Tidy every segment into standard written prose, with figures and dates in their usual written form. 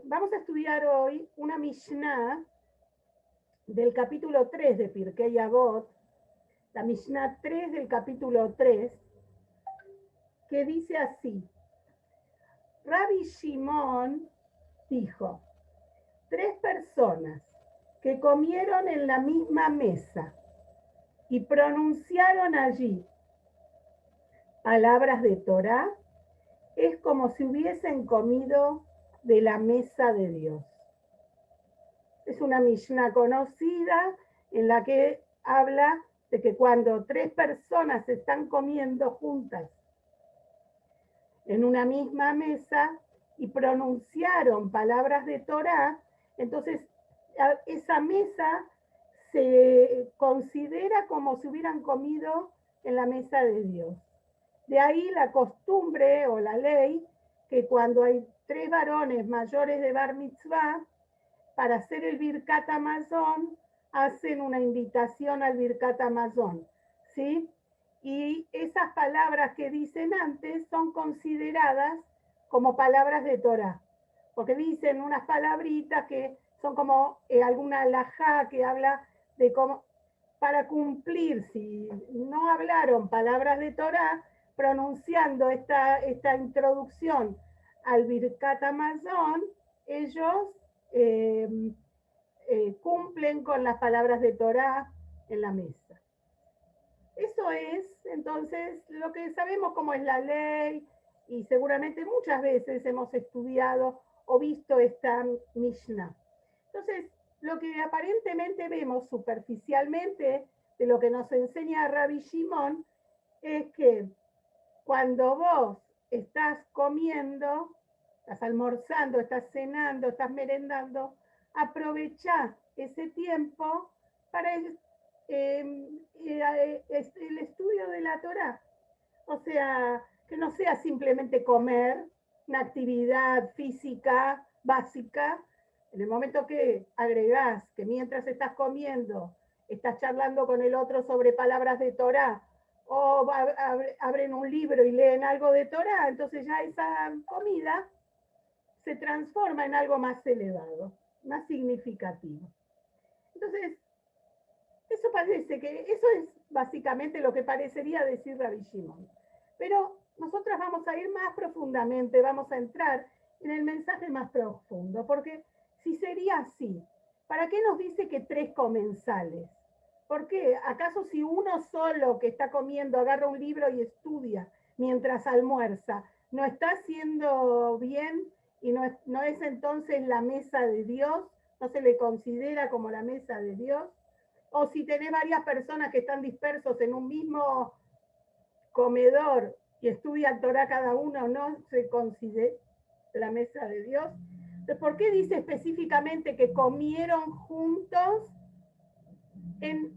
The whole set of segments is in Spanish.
Vamos a estudiar hoy una Mishnah del capítulo 3 de Pirkei Avot, la Mishnah 3 del capítulo 3, que dice así: Rabbi Shimon dijo, 3 personas que comieron en la misma mesa y pronunciaron allí palabras de Torá, es como si hubiesen comido de la mesa de Dios. Es una Mishnah conocida en la que habla de que cuando 3 personas están comiendo juntas en una misma mesa y pronunciaron palabras de Torá, entonces esa mesa se considera como si hubieran comido en la mesa de Dios. De ahí la costumbre o la ley que cuando hay 3 varones mayores de Bar Mitzvah, para hacer el Birkat Hamazon, hacen una invitación al Birkat Hamazon, ¿sí? Y esas palabras que dicen antes son consideradas como palabras de Torah, porque dicen unas palabritas que son como alguna alajá que habla de cómo, para cumplir, si no hablaron palabras de Torah, pronunciando esta introducción al Birkat Hamazon, ellos eh, cumplen con las palabras de Torah en la mesa. Eso es, entonces, lo que sabemos como es la ley, y seguramente muchas veces hemos estudiado o visto esta Mishnah. Entonces, lo que aparentemente vemos superficialmente de lo que nos enseña Rabbi Shimon es que cuando vos estás comiendo, estás almorzando, estás cenando, estás merendando, aprovechá ese tiempo para el estudio de la Torah. O sea, que no sea simplemente comer, una actividad física básica. En el momento que agregás que mientras estás comiendo, estás charlando con el otro sobre palabras de Torah, o abren un libro y leen algo de Torah, entonces ya esa comida se transforma en algo más elevado, más significativo. Entonces, eso parece que, eso es básicamente lo que parecería decir Rabbi Shimon. Pero nosotras vamos a ir más profundamente, vamos a entrar en el mensaje más profundo, porque si sería así, ¿para qué nos dice que 3 comensales? ¿Por qué? ¿Acaso si uno solo que está comiendo agarra un libro y estudia mientras almuerza, no está haciendo bien y no es entonces la mesa de Dios? ¿No se le considera como la mesa de Dios? O si tenés varias personas que están dispersos en un mismo comedor y estudian Torah cada uno, no se considera la mesa de Dios. Entonces, ¿por qué dice específicamente que comieron juntos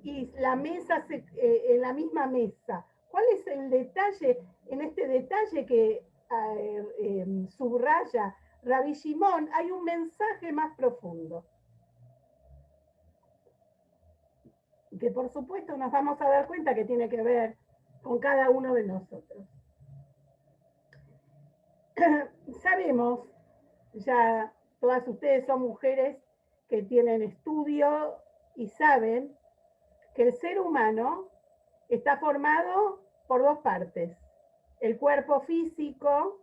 y la mesa en la misma mesa? ¿Cuál es el detalle en este detalle que subraya Rabbi Shimon? Hay un mensaje más profundo, que por supuesto nos vamos a dar cuenta que tiene que ver con cada uno de nosotros. Sabemos, ya todas ustedes son mujeres que tienen estudio y saben que el ser humano está formado por 2 partes, el cuerpo físico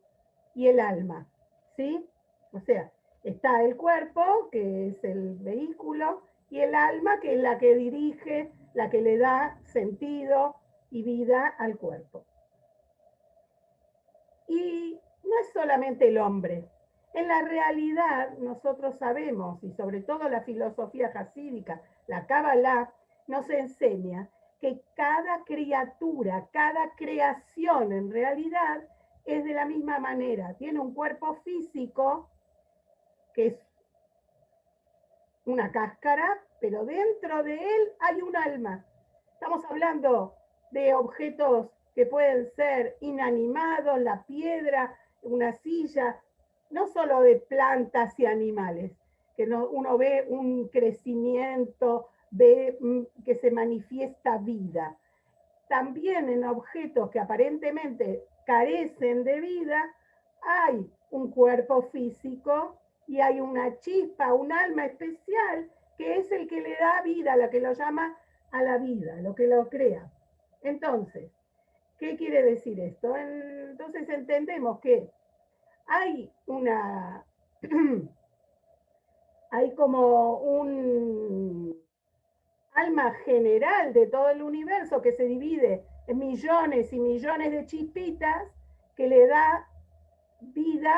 y el alma, ¿sí? O sea, está el cuerpo, que es el vehículo, y el alma, que es la que dirige, la que le da sentido y vida al cuerpo. Y no es solamente el hombre. En la realidad, nosotros sabemos, y sobre todo la filosofía jasídica, la Kabbalah, nos enseña que cada criatura, cada creación en realidad es de la misma manera. Tiene un cuerpo físico que es una cáscara, pero dentro de él hay un alma. Estamos hablando de objetos que pueden ser inanimados, la piedra, una silla, no solo de plantas y animales, que uno ve un crecimiento, ve que se manifiesta vida. También en objetos que aparentemente carecen de vida, hay un cuerpo físico y hay una chispa, un alma especial, que es el que le da vida, lo que lo llama a la vida, lo que lo crea. Entonces, ¿qué quiere decir esto? Entonces entendemos que hay una, hay como un alma general de todo el universo que se divide en millones y millones de chispitas que le da vida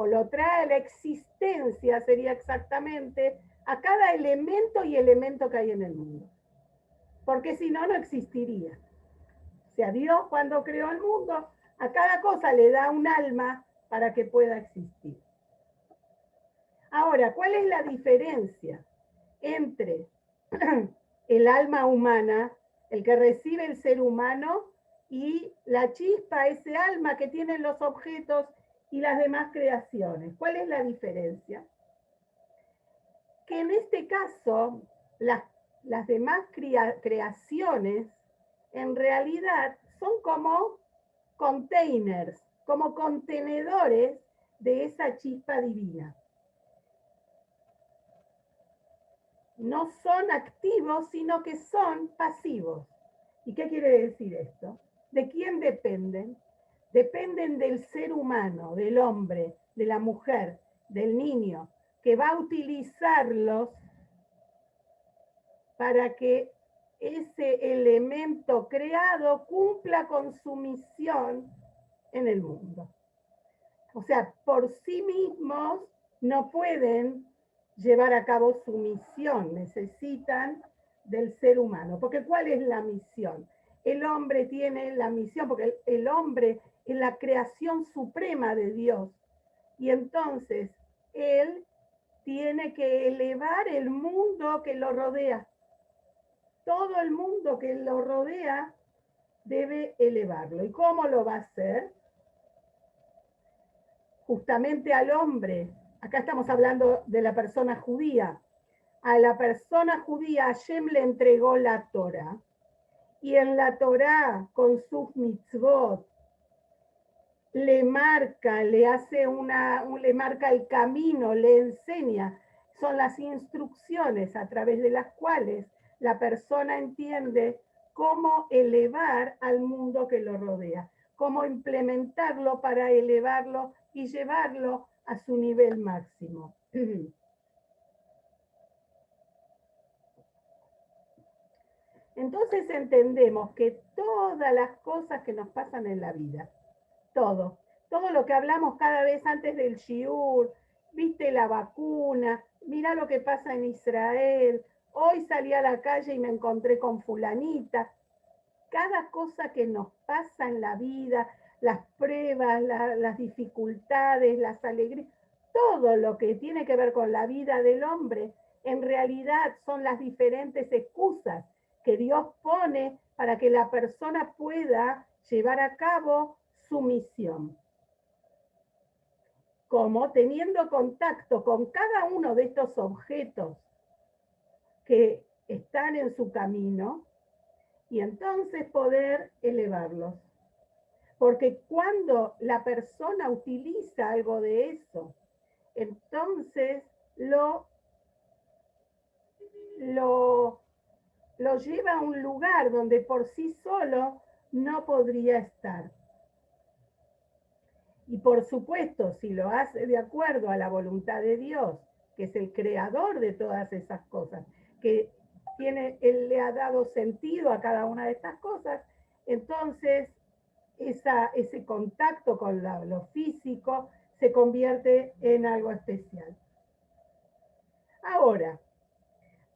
o lo trae a la existencia, sería exactamente, a cada elemento y elemento que hay en el mundo. Porque si no, no existiría. O sea, Dios cuando creó el mundo, a cada cosa le da un alma para que pueda existir. Ahora, ¿cuál es la diferencia entre el alma humana, el que recibe el ser humano, y la chispa, ese alma que tienen los objetos y las demás creaciones? ¿Cuál es la diferencia? Que en este caso, las demás creaciones en realidad son como containers, como contenedores de esa chispa divina. No son activos, sino que son pasivos. ¿Y qué quiere decir esto? ¿De quién dependen? Dependen del ser humano, del hombre, de la mujer, del niño, que va a utilizarlos para que ese elemento creado cumpla con su misión en el mundo. O sea, por sí mismos no pueden llevar a cabo su misión, necesitan del ser humano. Porque ¿cuál es la misión? El hombre tiene la misión, porque el hombre es la creación suprema de Dios. Y entonces él tiene que elevar el mundo que lo rodea. Todo el mundo que lo rodea debe elevarlo. ¿Y cómo lo va a hacer? Justamente al hombre. Acá estamos hablando de la persona judía. A la persona judía Hashem le entregó la Torah. Y en la Torah, con sus mitzvot, le marca, le marca el camino, le enseña. Son las instrucciones a través de las cuales la persona entiende cómo elevar al mundo que lo rodea, cómo implementarlo para elevarlo y llevarlo a su nivel máximo. Entonces entendemos que todas las cosas que nos pasan en la vida, todo lo que hablamos cada vez antes del shiur, viste la vacuna, mira lo que pasa en Israel, hoy salí a la calle y me encontré con fulanita, cada cosa que nos pasa en la vida, las pruebas, las dificultades, las alegrías, todo lo que tiene que ver con la vida del hombre, en realidad son las diferentes excusas que Dios pone para que la persona pueda llevar a cabo su misión. Como teniendo contacto con cada uno de estos objetos que están en su camino, y entonces poder elevarlos. Porque cuando la persona utiliza algo de eso, entonces lo lleva a un lugar donde por sí solo no podría estar. Y por supuesto, si lo hace de acuerdo a la voluntad de Dios, que es el creador de todas esas cosas, que Él le ha dado sentido a cada una de estas cosas, entonces ese contacto con lo físico se convierte en algo especial. Ahora,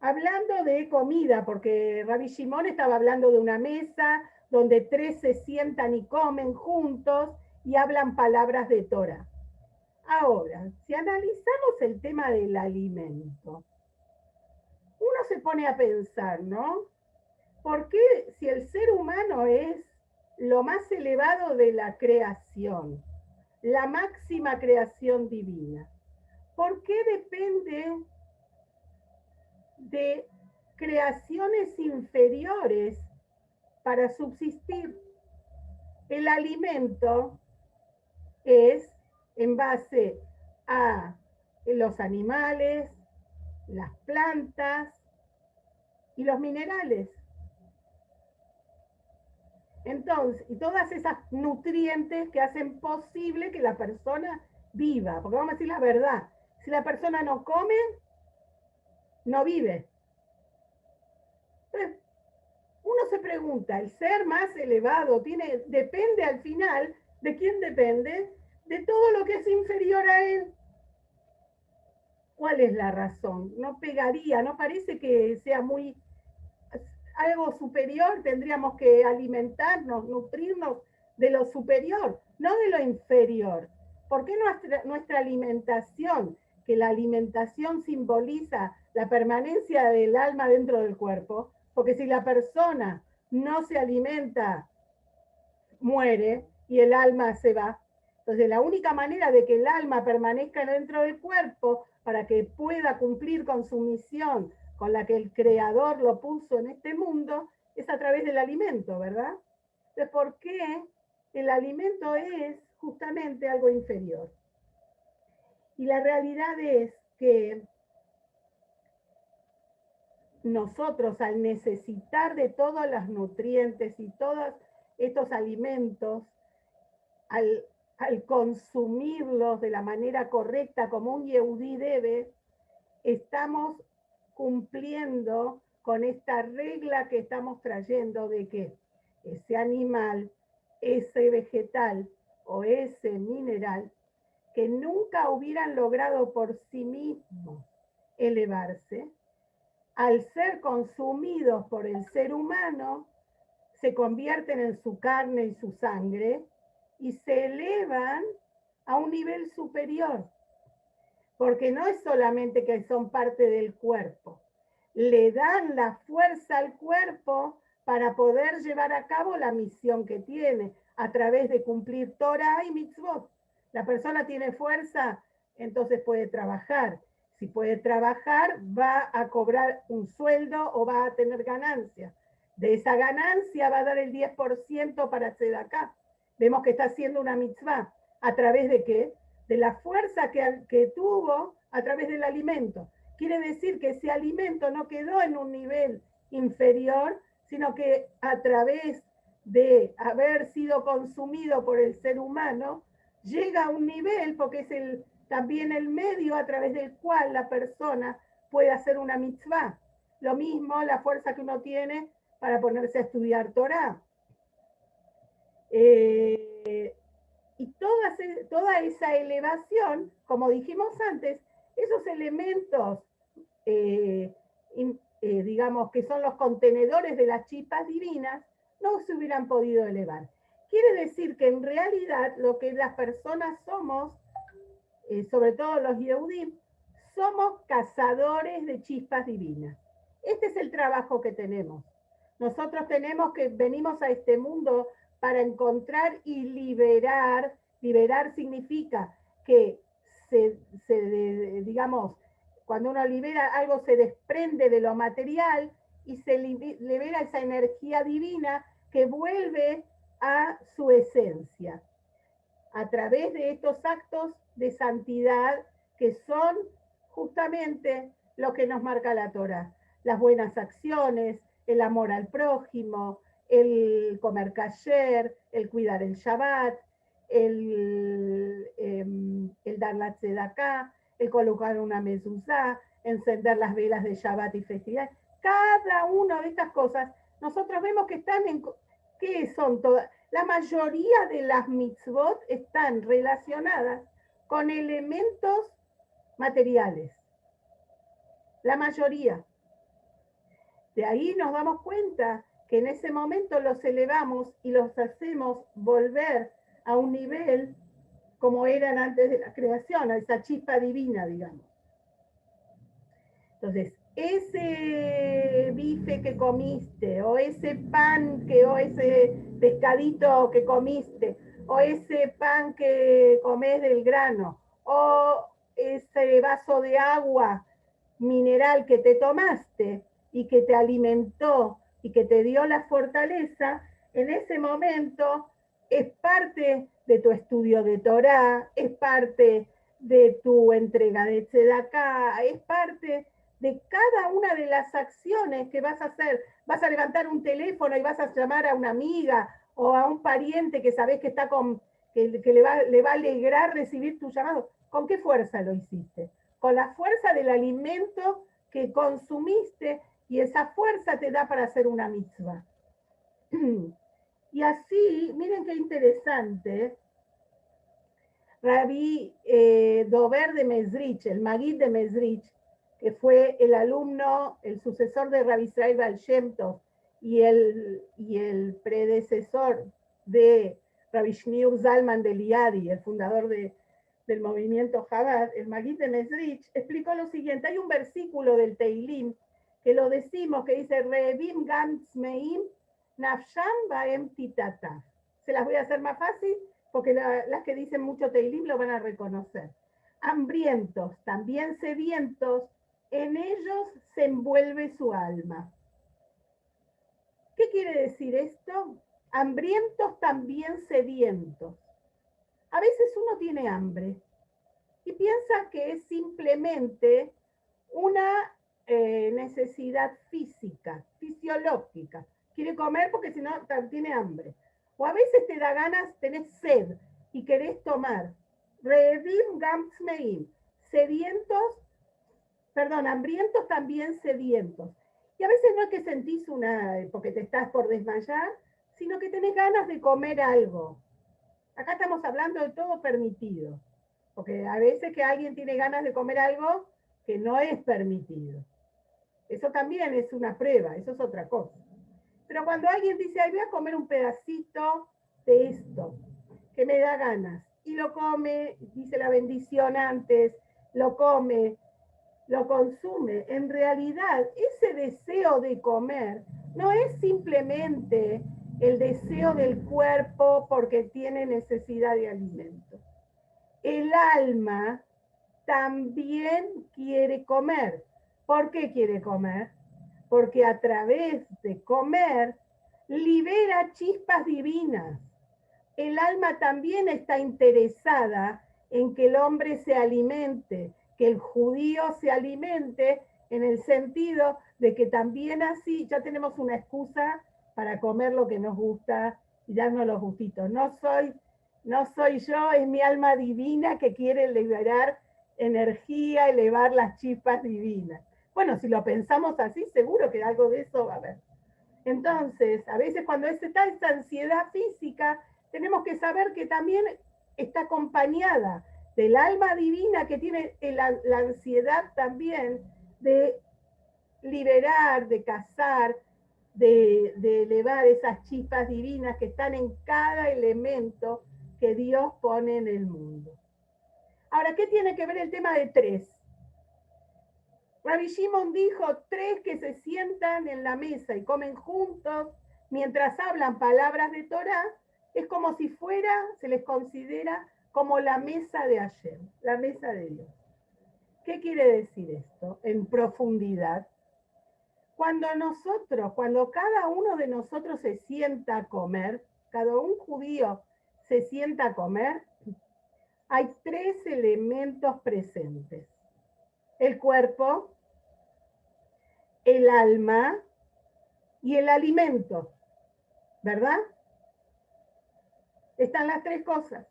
hablando de comida, porque Rabbi Shimon estaba hablando de una mesa donde 3 se sientan y comen juntos y hablan palabras de Torah. Ahora, si analizamos el tema del alimento, uno se pone a pensar, ¿no? ¿Por qué si el ser humano es lo más elevado de la creación, la máxima creación divina? ¿Por qué depende de creaciones inferiores para subsistir? El alimento es en base a los animales, las plantas y los minerales. Entonces, y todas esas nutrientes que hacen posible que la persona viva. Porque vamos a decir la verdad, si la persona no come, no vive. Entonces, uno se pregunta, ¿el ser más elevado depende al final de quién depende? De todo lo que es inferior a él. ¿Cuál es la razón? No pegaría, no parece que sea muy algo superior, tendríamos que alimentarnos, nutrirnos de lo superior, no de lo inferior. ¿Por qué nuestra alimentación, que la alimentación simboliza la permanencia del alma dentro del cuerpo? Porque si la persona no se alimenta, muere y el alma se va. Entonces, la única manera de que el alma permanezca dentro del cuerpo para que pueda cumplir con su misión con la que el Creador lo puso en este mundo es a través del alimento, ¿verdad? Entonces, ¿por qué el alimento es justamente algo inferior? Y la realidad es que nosotros, al necesitar de todos los nutrientes y todos estos alimentos, al consumirlos de la manera correcta como un yehudí debe, estamos cumpliendo con esta regla que estamos trayendo de que ese animal, ese vegetal o ese mineral que nunca hubieran logrado por sí mismos elevarse, al ser consumidos por el ser humano, se convierten en su carne y su sangre y se elevan a un nivel superior, porque no es solamente que son parte del cuerpo, le dan la fuerza al cuerpo para poder llevar a cabo la misión que tiene a través de cumplir Torah y mitzvot. La persona tiene fuerza, entonces puede trabajar. Si puede trabajar, va a cobrar un sueldo o va a tener ganancia. De esa ganancia va a dar el 10% para Tzedaká. Vemos que está haciendo una mitzvah. ¿A través de qué? De la fuerza que tuvo a través del alimento. Quiere decir que ese alimento no quedó en un nivel inferior, sino que a través de haber sido consumido por el ser humano, llega a un nivel, porque es también el medio a través del cual la persona puede hacer una mitzvah. Lo mismo la fuerza que uno tiene para ponerse a estudiar Torah. Y toda esa elevación, como dijimos antes, esos elementos, digamos, que son los contenedores de las chispas divinas, no se hubieran podido elevar. Quiere decir que en realidad lo que las personas somos, sobre todo los Yehudim, somos cazadores de chispas divinas. Este es el trabajo que tenemos. Nosotros venimos a este mundo para encontrar y liberar. Liberar significa que digamos, cuando uno libera algo se desprende de lo material y se libera esa energía divina que vuelve a su esencia a través de estos actos de santidad que son justamente lo que nos marca la Torah. Las buenas acciones, el amor al prójimo, el comer kasher, el cuidar el Shabbat, el dar la tzedaká, el colocar una mezuzá, encender las velas de Shabbat y festividad. Cada una de estas cosas, nosotros vemos que están en... ¿Qué son todas? La mayoría de las mitzvot están relacionadas con elementos materiales. La mayoría. De ahí nos damos cuenta que en ese momento los elevamos y los hacemos volver a un nivel como eran antes de la creación, a esa chispa divina, digamos. Entonces, ese bife que comiste, o ese pan o ese pescadito que comiste, o ese pan que comes del grano, o ese vaso de agua mineral que te tomaste y que te alimentó y que te dio la fortaleza, en ese momento es parte de tu estudio de Torah, es parte de tu entrega de tzedaká, es parte de cada una de las acciones que vas a hacer. Vas a levantar un teléfono y vas a llamar a una amiga o a un pariente que sabes que está que le va a alegrar recibir tu llamado. ¿Con qué fuerza lo hiciste? Con la fuerza del alimento que consumiste, y esa fuerza te da para hacer una mitzvah. Y así, miren qué interesante, Rabí Dover de Mezrich, el Magid de Mezrich, que fue el alumno, el sucesor de Rabbi Israel Baal Shem Tov y el predecesor de Rabbi Shniur Zalman de Liadi, el fundador del movimiento Chabad, el Magid de Mezrich, explicó lo siguiente. Hay un versículo del Teilim que lo decimos, que dice Revim Gam Tzmeim Nafsham Baem Titataf. Se las voy a hacer más fácil porque las que dicen mucho Teilim lo van a reconocer. Hambrientos, también sedientos, en ellos se envuelve su alma. ¿Qué quiere decir esto? Hambrientos, también sedientos. A veces uno tiene hambre y piensa que es simplemente una necesidad física, fisiológica. Quiere comer porque si no tiene hambre. O a veces te da ganas, tenés sed y querés tomar. Redim gamsmeim, sedientos, perdón, hambrientos, también sedientos. Y a veces no es que sentís porque te estás por desmayar, sino que tenés ganas de comer algo. Acá estamos hablando de todo permitido, porque a veces que alguien tiene ganas de comer algo que no es permitido. Eso también es una prueba, eso es otra cosa. Pero cuando alguien dice, ay, voy a comer un pedacito de esto, que me da ganas, y lo come, dice la bendición antes, lo come, lo consume, en realidad ese deseo de comer no es simplemente el deseo del cuerpo porque tiene necesidad de alimento. El alma también quiere comer. ¿Por qué quiere comer? Porque a través de comer libera chispas divinas. El alma también está interesada en que el hombre se alimente, que el judío se alimente, en el sentido de que también así ya tenemos una excusa para comer lo que nos gusta y darnos los gustitos. No soy yo, es mi alma divina que quiere liberar energía, elevar las chispas divinas. Bueno, si lo pensamos así, seguro que algo de eso va a haber. Entonces, a veces cuando está esta ansiedad física, tenemos que saber que también está acompañada del alma divina que tiene la ansiedad también de liberar, de cazar, de elevar esas chispas divinas que están en cada elemento que Dios pone en el mundo. Ahora, ¿qué tiene que ver el tema de tres? Rabbi Shimon dijo, tres que se sientan en la mesa y comen juntos mientras hablan palabras de Torah, es como si se les considera como la mesa de Hashem, la mesa de Dios. ¿Qué quiere decir esto en profundidad? Cuando cada uno de nosotros se sienta a comer, cada un judío se sienta a comer, hay tres elementos presentes. El cuerpo, el alma y el alimento, ¿verdad? Están las tres cosas.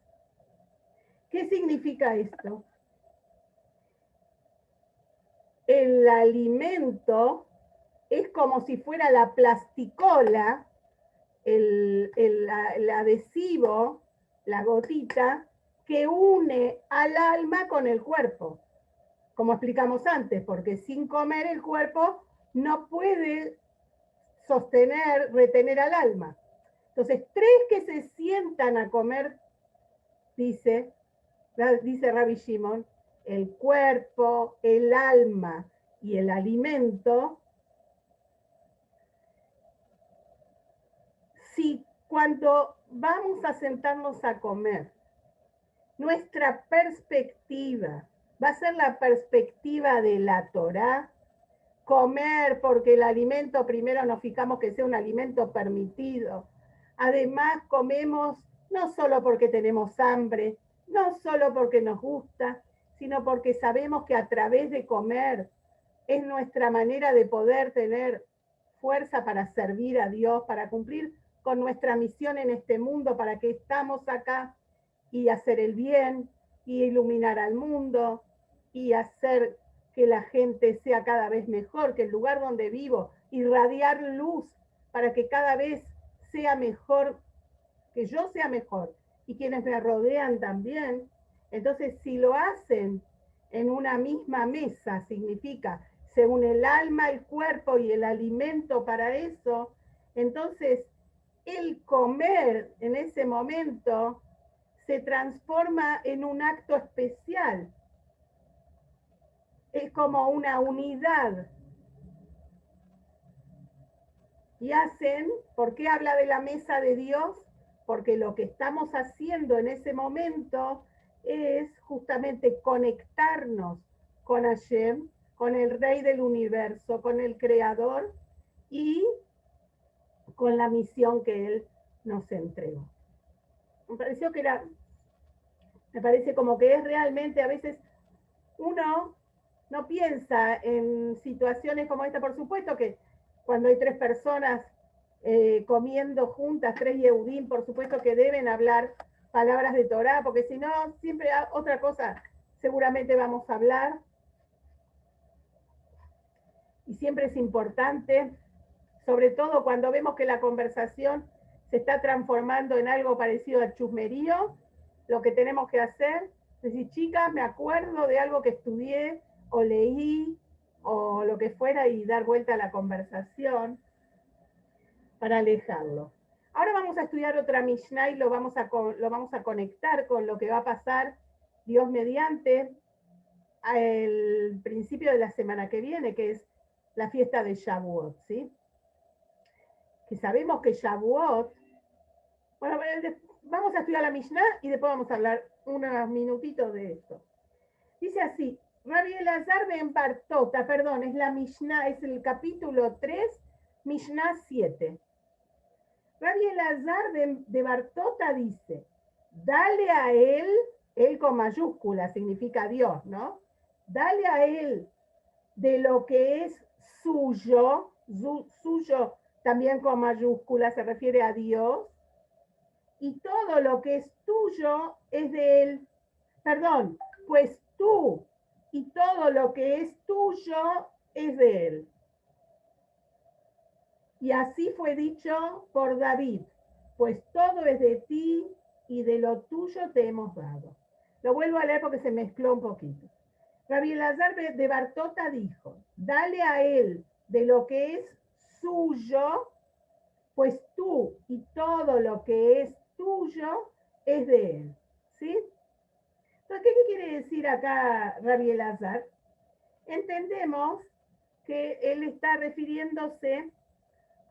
¿Qué significa esto? El alimento es como si fuera la plasticola, el adhesivo, la gotita, que une al alma con el cuerpo, como explicamos antes, porque sin comer el cuerpo no puede retener al alma. Entonces, tres que se sientan a comer, dice Rabbi Shimon, el cuerpo, el alma y el alimento, si cuando vamos a sentarnos a comer, nuestra perspectiva va a ser la perspectiva de la Torá, comer porque el alimento, primero nos fijamos que sea un alimento permitido, además comemos no solo porque tenemos hambre, no solo porque nos gusta, sino porque sabemos que a través de comer es nuestra manera de poder tener fuerza para servir a Dios, para cumplir con nuestra misión en este mundo, para que estamos acá y hacer el bien y iluminar al mundo y hacer que la gente sea cada vez mejor, que el lugar donde vivo, irradiar luz para que cada vez sea mejor, que yo sea mejor y quienes me rodean también. Entonces, si lo hacen en una misma mesa, significa según el alma, el cuerpo y el alimento para eso, entonces el comer en ese momento se transforma en un acto especial. Es como una unidad. Y hacen, ¿por qué habla de la mesa de Dios? Porque lo que estamos haciendo en ese momento es justamente conectarnos con Hashem, con el Rey del Universo, con el Creador y con la misión que Él nos entregó. Me pareció que era, me parece como que es realmente, a veces uno no piensa en situaciones como esta, por supuesto que cuando hay tres personas comiendo juntas, tres Yehudim, por supuesto que deben hablar palabras de Torah, porque si no, siempre otra cosa seguramente vamos a hablar. Y siempre es importante, sobre todo cuando vemos que la conversación se está transformando en algo parecido al chusmerío, lo que tenemos que hacer es decir, chicas, me acuerdo de algo que estudié o leí o lo que fuera y dar vuelta a la conversación para alejarlo. Ahora vamos a estudiar otra Mishnah y lo vamos a conectar con lo que va a pasar, Dios mediante, al principio de la semana que viene, que es la fiesta de Shavuot, ¿sí? Que sabemos que Shavuot, bueno, vamos a estudiar la Mishnah y después vamos a hablar unos minutitos de esto. Dice así, Rabbi Elazar ben Bartota, perdón, es la Mishnah, es el capítulo 3, Mishnah 7. Rabbi Elazar de Bartota dice, dale a él con mayúscula, significa Dios, ¿no? Dale a él de lo que es suyo, suyo también con mayúscula, se refiere a Dios, y todo lo que es tuyo es de él. Perdón, pues tú y todo lo que es tuyo es de él. Y así fue dicho por David, pues todo es de ti y de lo tuyo te hemos dado. Lo vuelvo a leer porque se mezcló un poquito. Rabbi Elazar de Bartota dijo, dale a él de lo que es suyo, pues tú y todo lo que es tuyo es de él. ¿Sí? Entonces, ¿qué quiere decir acá Rabbi Elazar? Entendemos que él está refiriéndose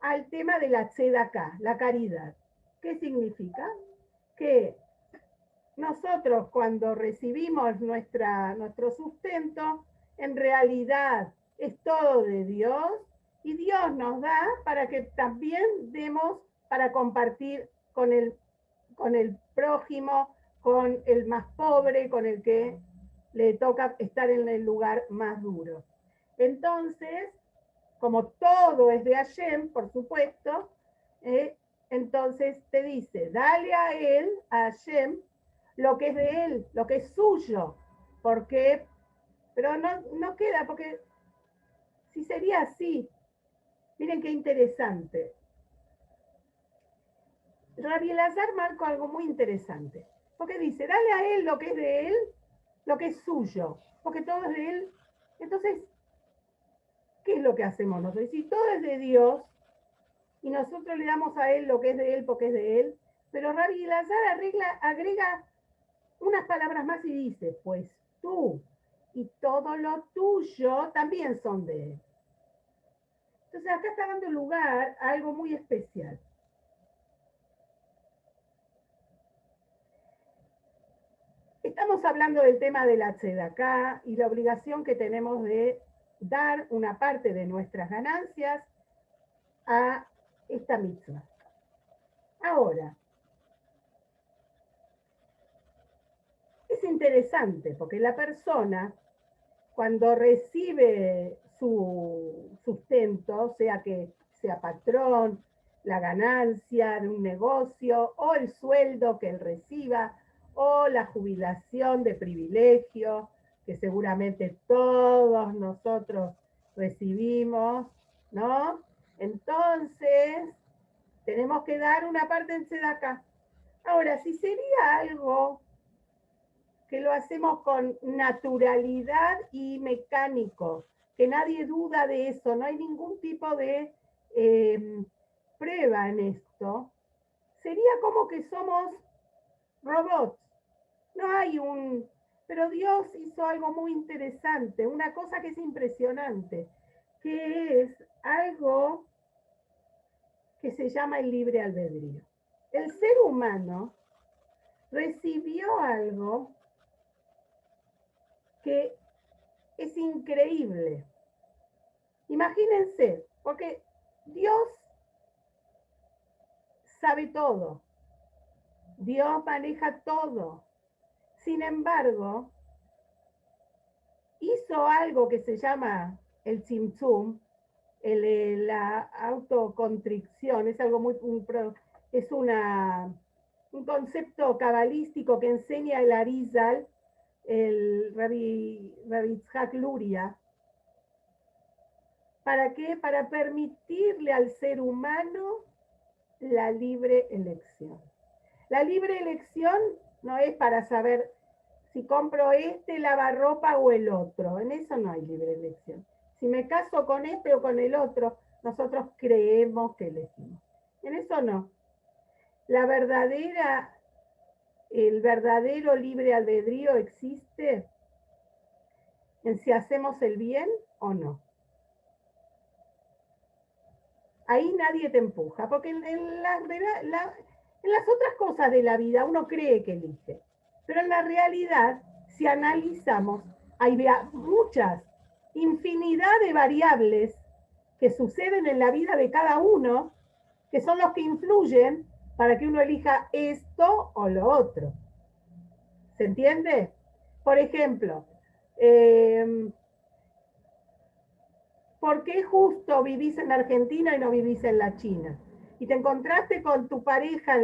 al tema de la tzedakah, la caridad. ¿Qué significa? Que nosotros cuando recibimos nuestro sustento, en realidad es todo de Dios y Dios nos da para que también demos para compartir con el prójimo, con el más pobre, con el que le toca estar en el lugar más duro. Entonces, como todo es de Hashem, por supuesto, entonces te dice, dale a él, a Hashem, lo que es de él, lo que es suyo, porque, pero no queda, porque si sería así, miren qué interesante. Rabbi Elazar marca algo muy interesante, porque dice, dale a él lo que es de él, lo que es suyo, porque todo es de él. Entonces, ¿qué es lo que hacemos nosotros? Si todo es de Dios, y nosotros le damos a él lo que es de él porque es de él, pero Rabbi Elazar agrega unas palabras más y dice, pues tú y todo lo tuyo también son de él. Entonces acá está dando lugar a algo muy especial. Estamos hablando del tema de la tzedakah y la obligación que tenemos de dar una parte de nuestras ganancias a esta mitzvah. Ahora, es es interesante, porque la persona, cuando recibe su sustento, sea que sea patrón, la ganancia de un negocio, o el sueldo que él reciba, o la jubilación de privilegio, que seguramente todos nosotros recibimos, ¿no? Entonces, tenemos que dar una parte en Tzedakah. Ahora, si sería algo que lo hacemos con naturalidad y mecánico, que nadie duda de eso, no hay ningún tipo de prueba en esto, sería como que somos robots. No hay un... Pero Dios hizo algo muy interesante, una cosa que es impresionante, que es algo que se llama el libre albedrío. El ser humano recibió algo que es increíble. Imagínense, porque Dios sabe todo, Dios maneja todo. Sin embargo, hizo algo que se llama el tzimtzum, la autoconstricción, es algo muy, es un concepto cabalístico que enseña el Arizal, el Rabbi Yitzhak Luria. ¿Para qué? Para permitirle al ser humano la libre elección. La libre elección no es para saber si compro este lavarropa o el otro. En eso no hay libre elección. Si me caso con este o con el otro, nosotros creemos que elegimos. En eso no. El verdadero libre albedrío existe en si hacemos el bien o no. Ahí nadie te empuja, porque en las otras cosas de la vida uno cree que elige, pero en la realidad, si analizamos, hay muchas, infinidad de variables que suceden en la vida de cada uno, que son los que influyen para que uno elija esto o lo otro. ¿Se entiende? Por ejemplo, ¿por qué justo vivís en Argentina y no vivís en la China? Y te encontraste con tu pareja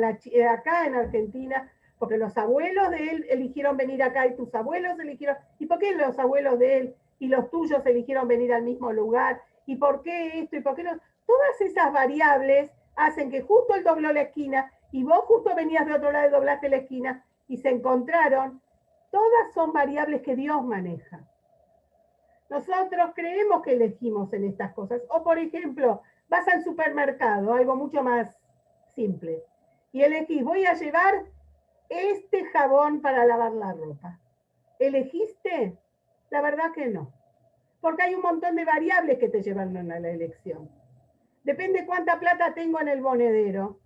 acá en Argentina, porque los abuelos de él eligieron venir acá y tus abuelos eligieron... ¿Y por qué los abuelos de él y los tuyos eligieron venir al mismo lugar? ¿Y por qué esto? ¿Y por qué no? Todas esas variables hacen que justo él dobló la esquina y vos justo venías de otro lado y doblaste la esquina y se encontraron. Todas son variables que Dios maneja. Nosotros creemos que elegimos en estas cosas. O, por ejemplo, vas al supermercado, algo mucho más simple, y elegís, voy a llevar este jabón para lavar la ropa. ¿Elegiste? La verdad que no. Porque hay un montón de variables que te llevan a la elección. Depende cuánta plata tengo en el monedero.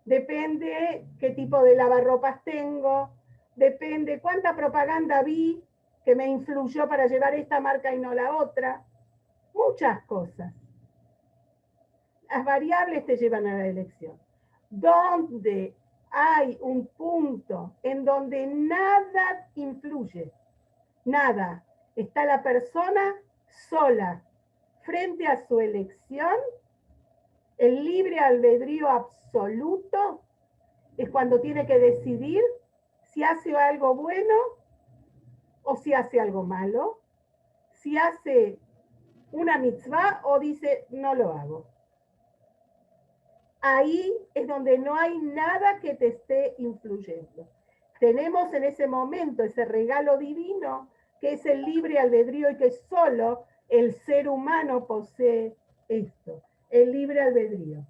Depende qué tipo de lavarropas tengo. Depende cuánta propaganda vi que me influyó para llevar esta marca y no la otra. Muchas cosas. Las variables te llevan a la elección. Donde hay un punto en donde nada influye, nada, está la persona sola frente a su elección, el libre albedrío absoluto es cuando tiene que decidir si hace algo bueno o si hace algo malo, si hace una mitzvah o dice no lo hago. Ahí es donde no hay nada que te esté influyendo. Tenemos en ese momento ese regalo divino que es el libre albedrío y que solo el ser humano posee esto, el libre albedrío.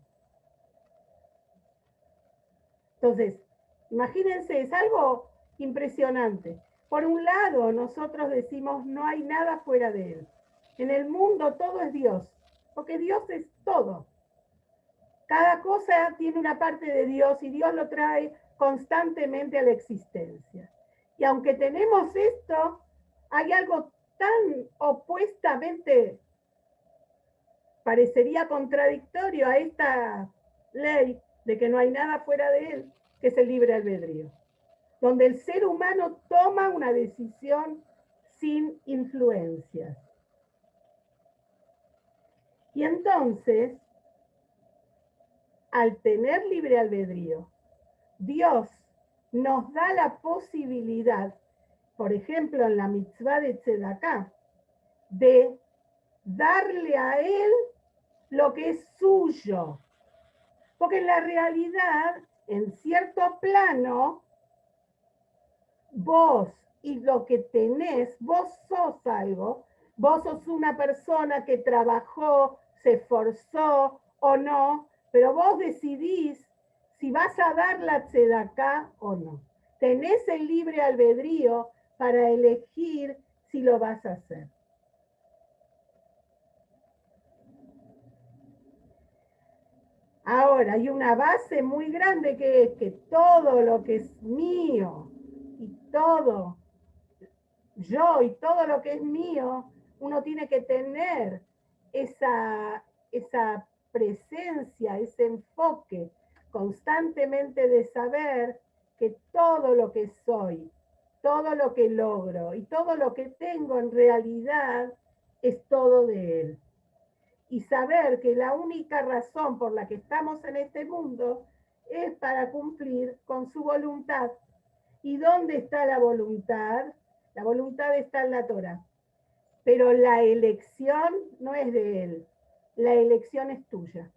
Entonces, imagínense, es algo impresionante. Por un lado, nosotros decimos no hay nada fuera de él. En el mundo todo es Dios, porque Dios es todo. Cada cosa tiene una parte de Dios y Dios lo trae constantemente a la existencia. Y aunque tenemos esto, hay algo tan opuestamente, parecería contradictorio a esta ley de que no hay nada fuera de él, que es el libre albedrío. donde el ser humano toma una decisión sin influencias. Y entonces, al tener libre albedrío, Dios nos da la posibilidad, por ejemplo, en la mitzvá de Tzedaká, de darle a Él lo que es suyo. Porque en la realidad, en cierto plano, vos y lo que tenés, vos sos algo, vos sos una persona que trabajó, se esforzó o no, pero vos decidís si vas a dar la tzedaká o no. Tenés el libre albedrío para elegir si lo vas a hacer. Ahora, hay una base muy grande que es que todo lo que es mío y todo yo y todo lo que es mío, uno tiene que tener esa presencia, ese enfoque constantemente de saber que todo lo que soy, todo lo que logro y todo lo que tengo en realidad es todo de Él. Y saber que la única razón por la que estamos en este mundo es para cumplir con su voluntad. ¿Y dónde está la voluntad? La voluntad está en la Torah. Pero la elección no es de Él. La elección es tuya.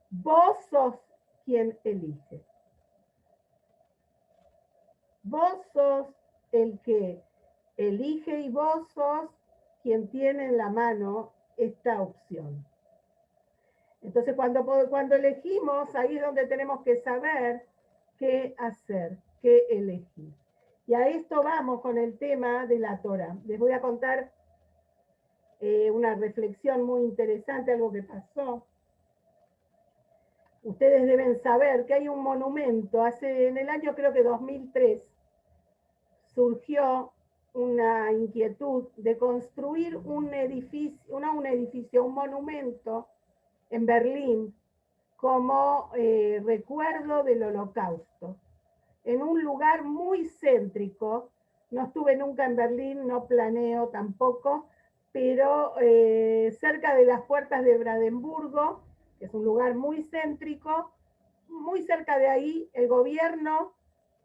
Vos sos quien elige. Vos sos el que elige y vos sos quien tiene en la mano esta opción. Entonces, cuando elegimos, ahí es donde tenemos que saber qué hacer, qué elegir. Y a esto vamos con el tema de la Torah. Les voy a contar una reflexión muy interesante, algo que pasó. Ustedes deben saber que hay un monumento, en el año creo que 2003, surgió una inquietud de construir un edificio, un monumento en Berlín como recuerdo del Holocausto, en un lugar muy céntrico. No estuve nunca en Berlín, no planeo tampoco, pero cerca de las puertas de Brandenburgo, que es un lugar muy céntrico, muy cerca de ahí, el gobierno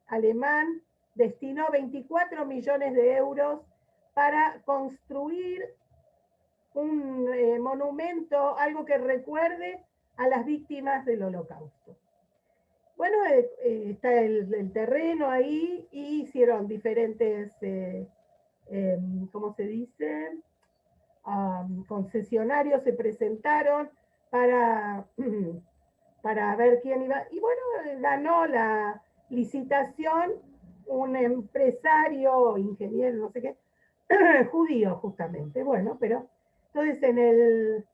alemán destinó 24 millones de euros para construir un monumento, algo que recuerde a las víctimas del Holocausto. Bueno, está el terreno ahí y hicieron diferentes, ¿cómo se dice? Concesionarios se presentaron para, para ver quién iba. Y bueno, ganó la licitación un empresario, ingeniero, no sé qué, judío justamente. Bueno, pero entonces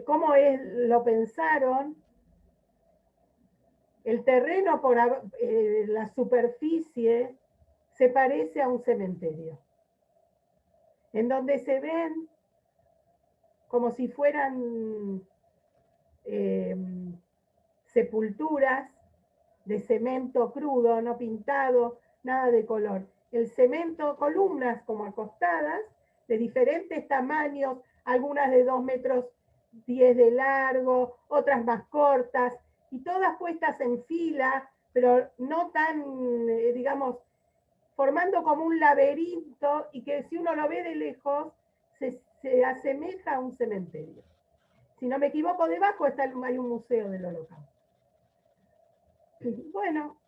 ¿cómo lo pensaron? El terreno por la superficie se parece a un cementerio, en donde se ven como si fueran sepulturas de cemento crudo, no pintado, nada de color. El cemento, columnas como acostadas, de diferentes tamaños, algunas de 2 metros 10 de largo, otras más cortas, y todas puestas en fila, pero no tan, digamos, formando como un laberinto y que si uno lo ve de lejos se asemeja a un cementerio. Si no me equivoco, debajo hay un museo del Holocausto. Bueno,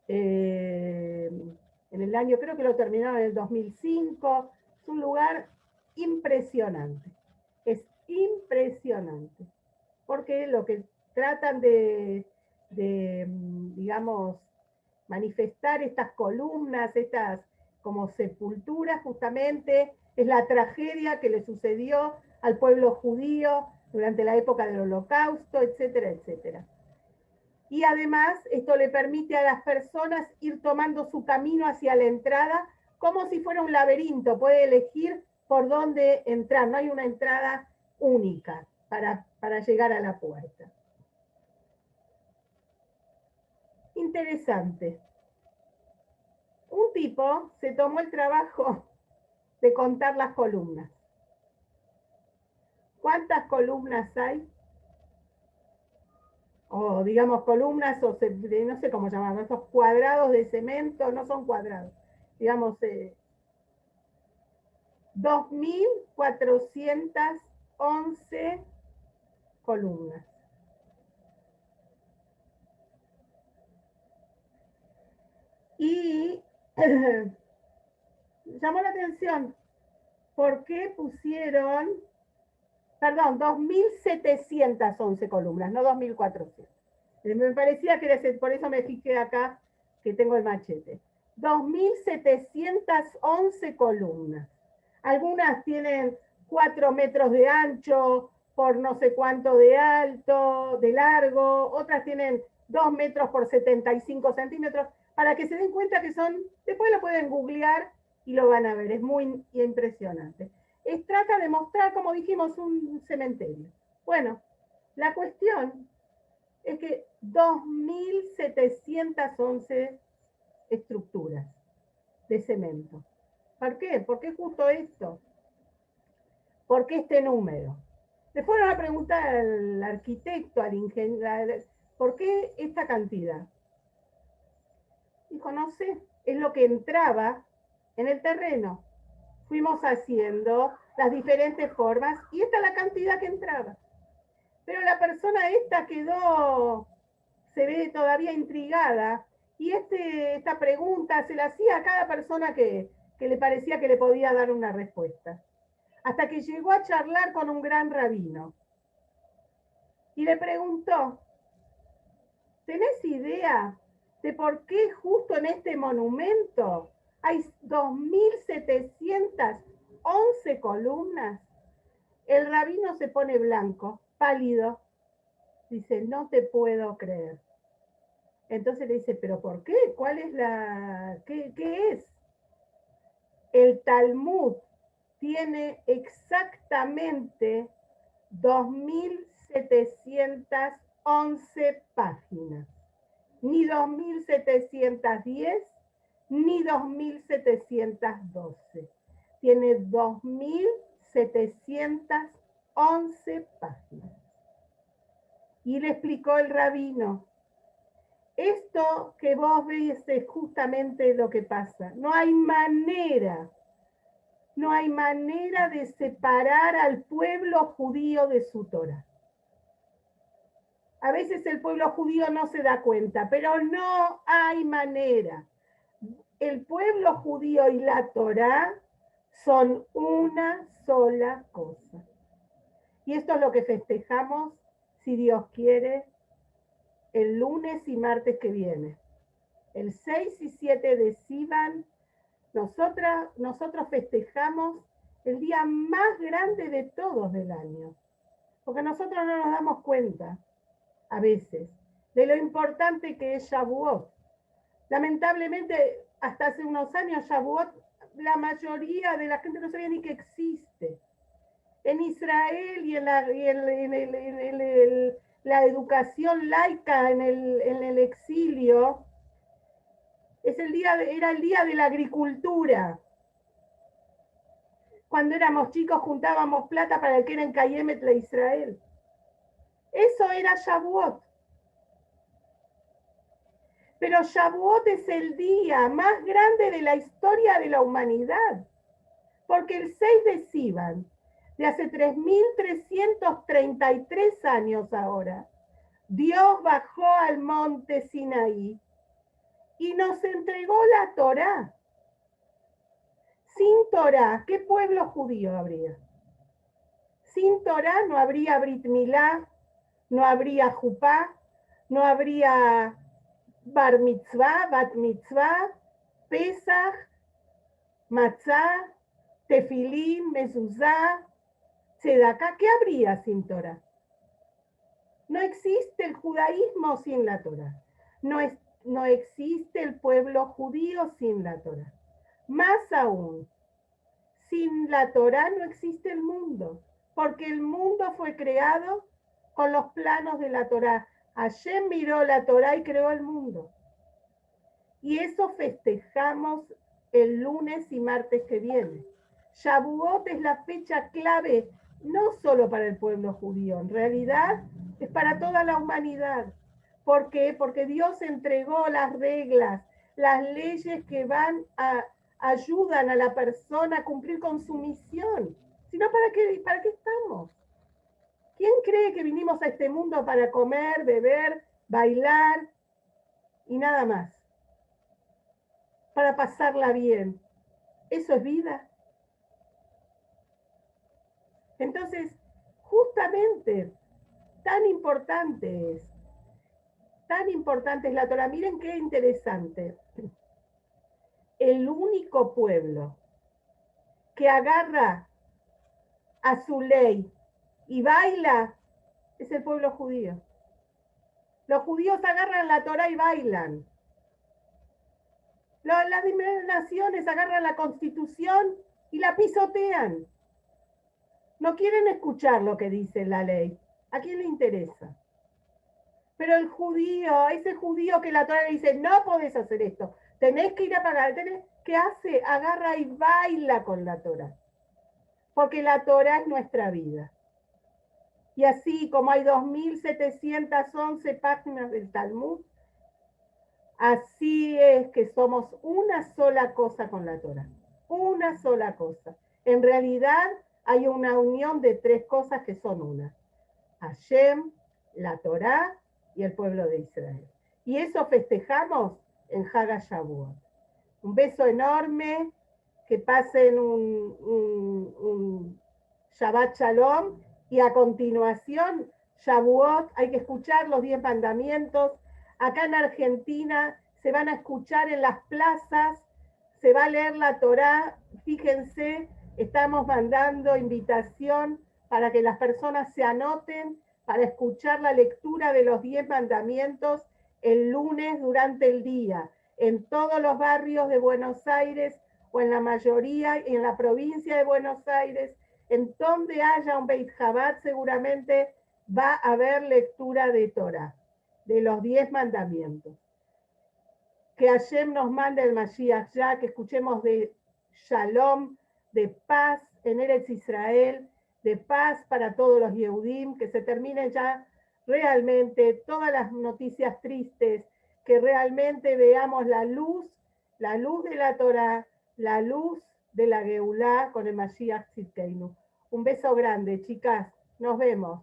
en el año, creo que lo terminaron en el 2005, es un lugar impresionante, es impresionante, porque lo que tratan digamos, manifestar estas columnas, estas como sepulturas justamente, es la tragedia que le sucedió al pueblo judío durante la época del Holocausto, etcétera, etcétera. Y además esto le permite a las personas ir tomando su camino hacia la entrada como si fuera un laberinto, puede elegir por dónde entrar, no hay una entrada única para llegar a la puerta. interesante. Un tipo se tomó el trabajo de contar las columnas. ¿Cuántas columnas hay? O digamos columnas, o no sé cómo llamarlo, esos cuadrados de cemento, no son cuadrados, digamos 2.411 columnas. Y llamó la atención, ¿por qué pusieron, perdón, 2.711 columnas, no 2.400? Me parecía que era ese, por eso me fijé acá que tengo el machete. 2.711 columnas. Algunas tienen 4 metros de ancho por no sé cuánto de alto, de largo, otras tienen 2 metros por 75 centímetros, para que se den cuenta que son, después lo pueden googlear y lo van a ver, es muy impresionante. Trata de mostrar, como dijimos, un cementerio. Bueno, la cuestión es que 2.711 estructuras de cemento. ¿Por qué? ¿Por qué justo esto? ¿Por qué este número? Le fueron a preguntar al arquitecto, al ingeniero, ¿por qué esta cantidad? Dijo, no sé, es lo que entraba en el terreno. Fuimos haciendo las diferentes formas y esta es la cantidad que entraba. Pero la persona esta quedó, se ve todavía intrigada, y esta pregunta se la hacía a cada persona que le parecía que le podía dar una respuesta. Hasta que llegó a charlar con un gran rabino. Y le preguntó, ¿tenés idea de por qué justo en este monumento hay 2.711 columnas? El rabino se pone blanco, pálido. Dice, no te puedo creer. Entonces le dice, ¿pero por qué? ¿Cuál es qué es? El Talmud tiene exactamente 2.711 páginas. Ni 2.710, ni 2.712. Tiene 2.711 páginas. Y le explicó el rabino, esto que vos ves es justamente lo que pasa. No hay manera de separar al pueblo judío de su Torah. A veces el pueblo judío no se da cuenta, pero no hay manera. El pueblo judío y la Torah son una sola cosa. Y esto es lo que festejamos, si Dios quiere, el lunes y martes que viene. El 6 y 7 de Sivan, nosotros festejamos el día más grande de todos del año. Porque nosotros no nos damos cuenta, a veces, de lo importante que es Shavuot. Lamentablemente, hasta hace unos años, Shavuot, la mayoría de la gente no sabía ni que existe. En Israel y en la educación laica, en el exilio, era el día de la agricultura. Cuando éramos chicos juntábamos plata para el que era en Cayemet de Israel. Eso era Shavuot. Pero Shavuot es el día más grande de la historia de la humanidad. Porque el 6 de Sivan, de hace 3.333 años ahora, Dios bajó al monte Sinaí y nos entregó la Torá. Sin Torá, ¿qué pueblo judío habría? Sin Torá no habría Brit Milá, no habría Jupá, no habría Bar Mitzvah, Bat Mitzvah, Pesach, Matzah, Tefilín, Mezuzá, Tzedaká. ¿Qué habría sin Torá? No existe el judaísmo sin la Torá. No existe el pueblo judío sin la Torá. Más aún, sin la Torá no existe el mundo, porque el mundo fue creado con los planos de la Torá. Hashem miró la Torá y creó el mundo. Y eso festejamos el lunes y martes que viene. Shavuot es la fecha clave, no solo para el pueblo judío, en realidad es para toda la humanidad. ¿Por qué? Porque Dios entregó las reglas, las leyes que ayudan a la persona a cumplir con su misión. Si no, ¿para qué estamos? ¿Quién cree que vinimos a este mundo para comer, beber, bailar y nada más? Para pasarla bien. ¿Eso es vida? Entonces, justamente, tan importante es la Torah. Miren qué interesante. El único pueblo que agarra a su ley y baila es el pueblo judío. Los judíos agarran la Torah y bailan. Las demás naciones agarran la Constitución y la pisotean. No quieren escuchar lo que dice la ley. ¿A quién le interesa? Pero el judío, ese judío que la Torah le dice, no podés hacer esto, tenés que ir a pagar, ¿qué hace? Agarra y baila con la Torah. Porque la Torah es nuestra vida. Y así como hay 2711 páginas del Talmud, así es que somos una sola cosa con la Torah. Una sola cosa. En realidad hay una unión de tres cosas que son una. Hashem, la Torá y el pueblo de Israel. Y eso festejamos en Haga Shavuot. Un beso enorme, que pasen un Shabbat Shalom, y a continuación, Shavuot, hay que escuchar los 10 mandamientos. Acá en Argentina se van a escuchar en las plazas, se va a leer la Torá. Fíjense, estamos mandando invitación para que las personas se anoten para escuchar la lectura de los 10 mandamientos el lunes durante el día, en todos los barrios de Buenos Aires, o en la mayoría, en la provincia de Buenos Aires, en donde haya un Beit Chabad, seguramente va a haber lectura de Torah, de los 10 mandamientos. Que Hashem nos mande el Mashiach ya, que escuchemos de Shalom, de paz en Eretz Israel, de paz para todos los Yehudim, que se terminen ya realmente todas las noticias tristes, que realmente veamos la luz de la Torah, la luz de la Geulá con el Mashiach Tzidkeinu. Un beso grande, chicas. Nos vemos.